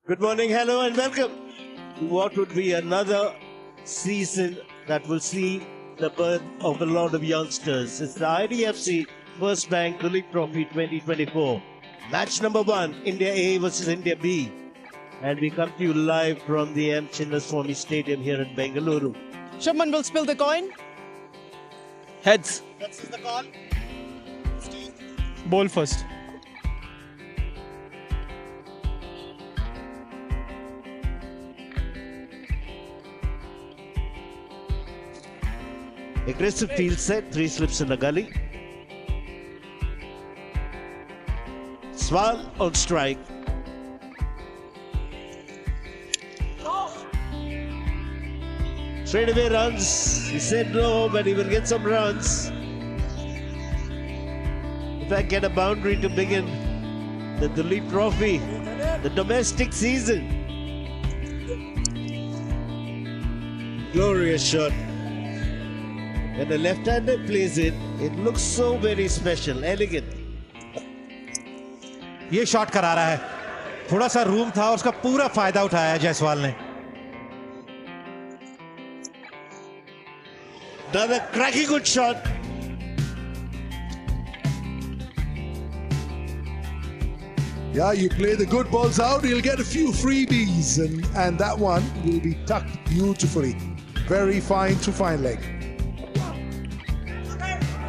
Good morning, hello, and welcome to what would be another season that will see the birth of a lot of youngsters. It's the IDFC First Bank Duleep Trophy 2024. Match number 1, India A versus India B. And we come to you live from the M. Chinnaswamy Stadium here in Bengaluru. Shubman will spill the coin. Heads. That's the call. Ball first. Aggressive field set, 3 slips in the gully. Swal on strike. Straight away runs. He said no, but he will get some runs. In fact, get a boundary to begin the Duleep Trophy, the domestic season. Glorious shot. When the left-hander plays it, it looks so very special, elegant. ये shot करा रहा है, थोड़ा सा room था, उसका पूरा फायदा उठाया जायसवाल ने. Another cracking good shot. Yeah, you play the good balls out, you'll get a few freebies, and that one will be tucked beautifully. Very fine to fine leg.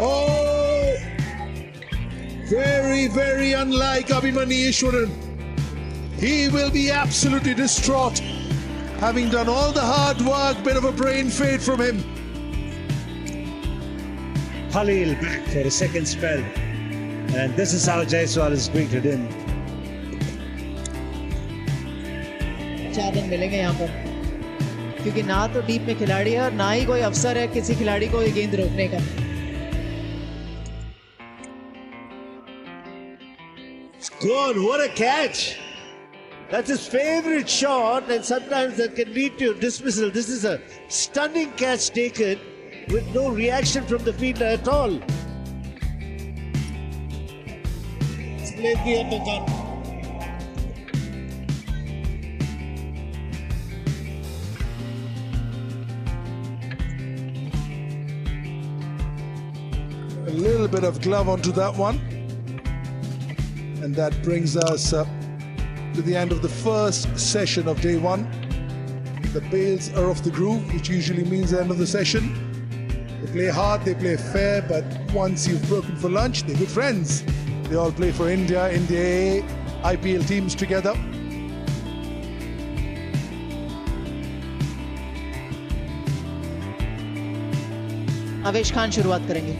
Oh! Very, very unlike Abhimanyu Easwaran. He will be absolutely distraught, having done all the hard work, bit of a brain fade from him. Khalil back for a second spell, and this is how Jaiswal is greeted in. 4 run मिलेंगे यहाँ पर, क्योंकि ना तो deep में खिलाड़ी है और ना ही कोई अवसर है किसी खिलाड़ी को ये गेंद रोकने का. God, what a catch! That's his favorite shot, and sometimes that can lead to dismissal. This is a stunning catch taken with no reaction from the fielder at all. It's played the undergun. A little bit of glove onto that one. And that brings us to the end of the first session of day 1. The bails are off the groove, which usually means the end of the session. They play hard, they play fair, but once you've broken for lunch, they're good friends. They all play for India, India A, IPL teams together. Avesh Khan शुरुआत करेंगे.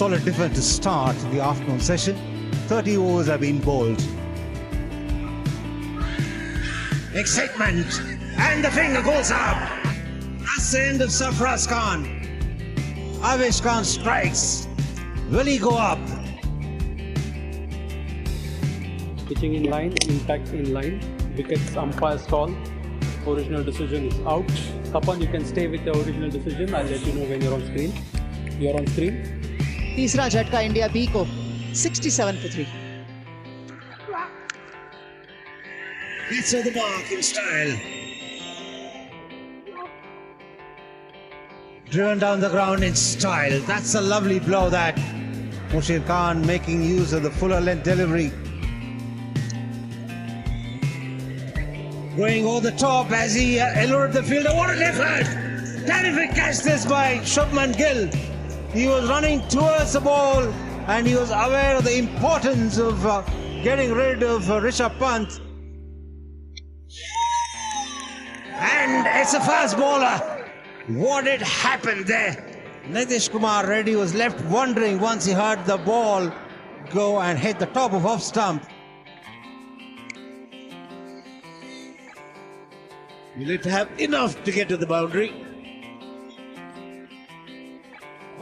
Solid defense to start the afternoon session. 30 overs have been bowled. Excitement, and the finger goes up. That's the end of Sarfaraz Khan. Avesh Khan strikes. Will he go up? Pitching in line, impact in line, wickets umpire's call, original decision is out. Tapan, you can stay with the original decision. I'll let you know when you're on screen. You're on screen. तीसरा झटका India B को 67 for 3. Hits of the mark in style. Driven down the ground in style. That's a lovely blow, that. Mushir Khan making use of the fuller length delivery. Going over the top as he allured the fielder. What an effort! Terrific catch this by Shubman Gill. He was running towards the ball and he was aware of the importance of getting rid of Rishabh Pant. And it's a fast bowler. What had happened there? Nitish Kumar Reddy was left wondering once he heard the ball go and hit the top of off stump. You need to have enough to get to the boundary.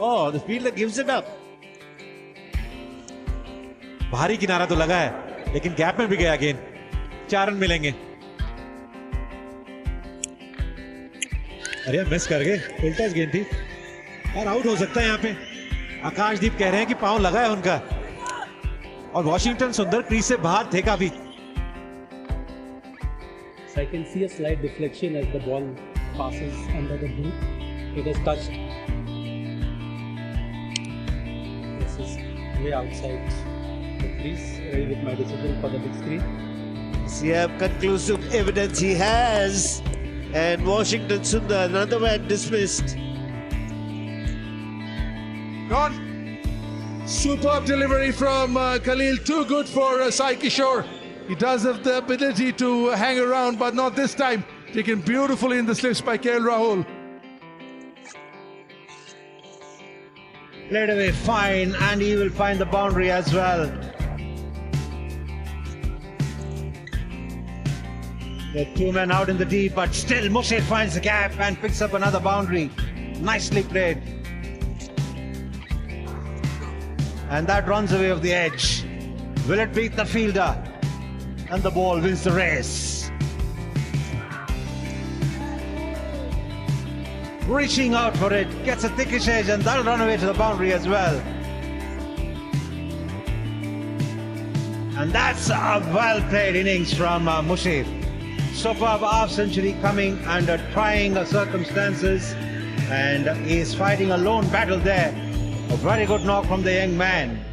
Oh, the fielder gives it up. भारी किनारा तो लगा है, लेकिन gap में भी गया गेंद. 4 रन मिलेंगे. अरे मिस कर गए, उल्टा गेंद थी और आउट हो सकता है यहाँ पे. आकाशदीप कह रहे हैं कि पांव लगा है उनका. और वॉशिंगटन सुंदर क्रीज से बाहर फेंका भी. So I can see a slight deflection as the ball passes under the boot. It has touched. This is way outside the crease. Ready with my decision for the big screen. Yeah, conclusive evidence he has. And Washington Sundar, another man dismissed. Gone. Superb delivery from Khalil. Too good for Sai Kishore. He does have the ability to hang around, but not this time. Taken beautifully in the slips by KL Rahul. Played away fine, and he will find the boundary as well. There are two men out in the deep, but still Mushir finds the gap and picks up another boundary. Nicely played. And that runs away of the edge. Will it beat the fielder? And the ball wins the race. Reaching out for it, gets a thickish edge, and that'll run away to the boundary as well. And that's a well-played innings from Mushir. Superb half century coming under trying circumstances, and he is fighting a lone battle there. A very good knock from the young man.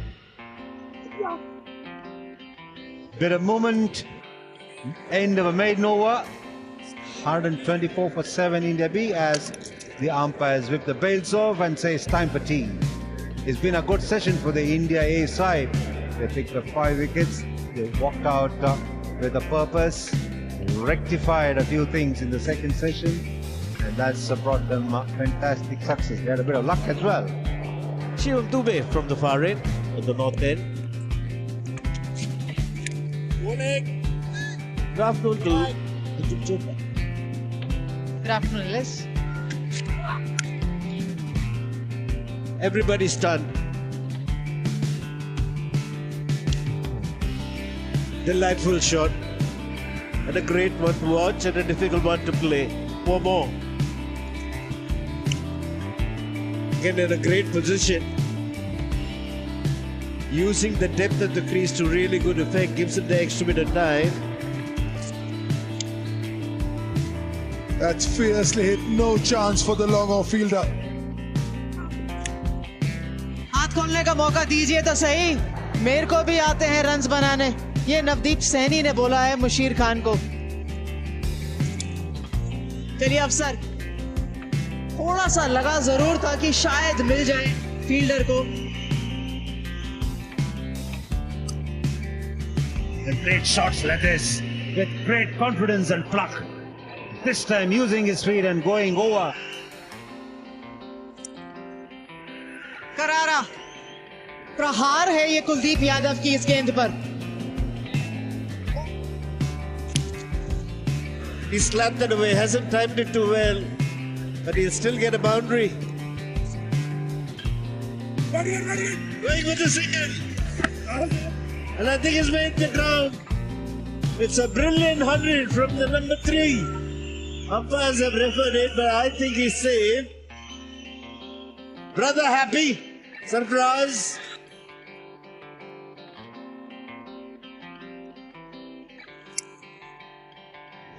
Bit of movement, end of a maiden over. 124 for 7 India B as the umpires whip the bails off and say it's time for tea. It's been a good session for the India A side. They picked up 5 wickets. They walked out with a purpose, rectified a few things in the second session, and that's brought them fantastic success. They had a bit of luck as well. Shivam Dubey from the far end, at the north end. Good afternoon to Good afternoon, Liz. everybody's stunned. Delightful shot, and a great one to watch and a difficult one to play. One more. Again in a great position. Using the depth of the crease to really good effect, gives him the extra bit of time. That's fiercely hit. No chance for the long off fielder. हाथ खोलने का मौका दीजिए तो सही. मेरे को भी आते हैं रन्स बनाने. ये नवदीप सैनी ने बोला है मुशीर खान को. चलिए अफसर, थोड़ा सा लगा जरूर था कि शायद मिल जाए फील्डर को. The great shots like this, with great confidence and pluck. This time using his feet and going over. करारा प्रहार है ये कुलदीप यादव की इस गेंद पर. He slapped that away, hasn't timed it too well, but he'll still get a boundary. Going with the single. And I think he's made the ground. It's a brilliant 100 from the number 3. Umpires have referred it, but I think he's safe. Brother happy. Sarfraz.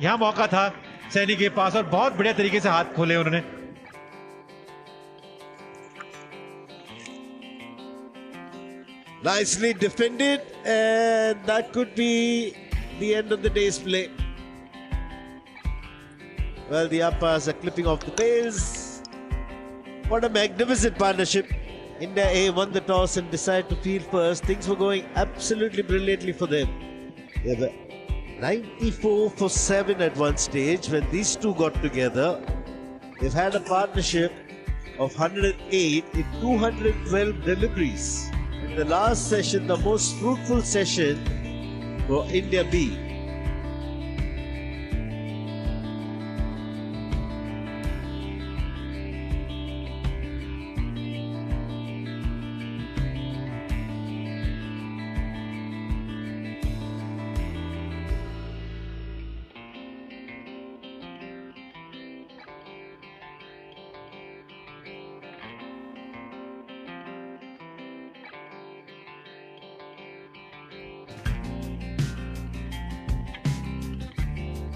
यहाँ मौका था सैनी के पास और बहुत बढ़िया तरीके से हाथ खोले उन्होंने. Nicely defended, and that could be the end of the day's play. Well, the umpires are clipping off the bails. What a magnificent partnership. India A won the toss and decided to field first. Things were going absolutely brilliantly for them. They were 94 for 7 at one stage when these two got together. They've had a partnership of 108 in 212 deliveries. In the last session, the most fruitful session for India B.